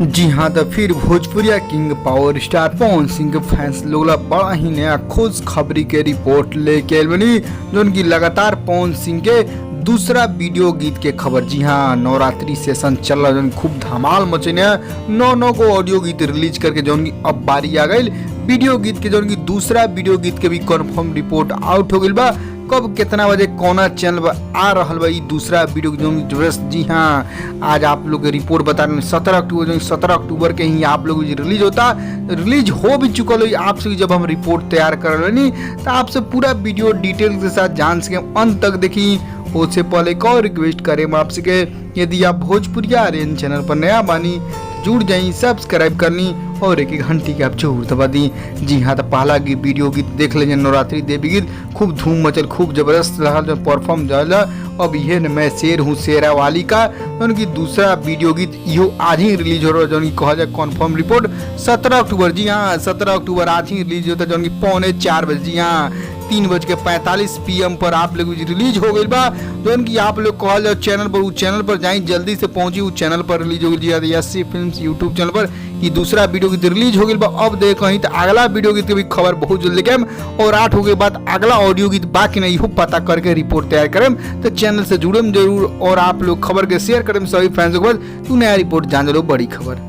जी हाँ, तो फिर भोजपुरिया king power star Pawan Singh के फैंस लोग बड़ा ही नया खुश खबरी के रिपोर्ट लेके आइल बनी, जो उनकी लगातार पवन सिंह के दूसरा वीडियो गीत के खबर। जी हाँ, नवरात्रि सेशन चल रहा है, खूब धमाल मचने 9 को ऑडियो गीत रिलीज करके जो अब बारी आ गई वीडियो गीत के, जो दूसरा वीडियो गीत के भी कंफर्म रिपोर्ट आउट हो गई बा। कब कितना बजे कौना चैनल पर आ रहा बा दूसरा वीडियो जो। जी हाँ, आज आप लोग रिपोर्ट बता रहे हैं 17 अक्टूबर के ही आप लोग रिलीज होता, रिलीज हो भी चुका है। आपसे जब हम रिपोर्ट तैयार कर रहे हैं तो आपसे पूरा वीडियो डिटेल के साथ जान सके, अंत तक देखी। उससे पहले एक और रिक्वेस्ट करें आपसे कि यदि आप भोजपुरिया आर्यन चैनल पर नया बानी जुड़ जाइए, सब्सक्राइब करनी और एक घंटी की आप जरूर दबा दी। जी हाँ, तो पहला वीडियो गीत देख लीजिए, नवरात्रि देवी गीत खूब धूम मचल, खूब जबरदस्त रहा जो परफॉर्म जाला। अब ये न मैं शेर हूँ शेरा वाली का उनकी दूसरा वीडियो गीत यो आज ही रिलीज हो रहा है, जो कहा जाए कन्फर्म रिपोर्ट 17 अक्टूबर। जी हाँ, 17 अक्टूबर आज ही रिलीज होता है, जो 3:45 बजे। जी हाँ, 3:45 PM पर आप लोग रिलीज हो गई बा, जो उनकी आप लोग कहा जाओ चैनल पर, उस चैनल पर जाए जल्दी से पहुंची, उस चैनल पर रिलीज हो गई। यसी फिल्म्स यूट्यूब चैनल पर ये दूसरा वीडियो गीत रिलीज हो गई बा। अब देखो ही तो अगला वीडियो गीत की भी खबर बहुत जल्दी लेके और 8 हो गए बाद अगला ऑडियो गीत बाकी नहीं हो पता करके रिपोर्ट तैयार करें, तो चैनल से जुड़े जरूर और आप लोग खबर के शेयर करें सभी फैंस के बाद। तू नया रिपोर्ट जान लो बड़ी खबर।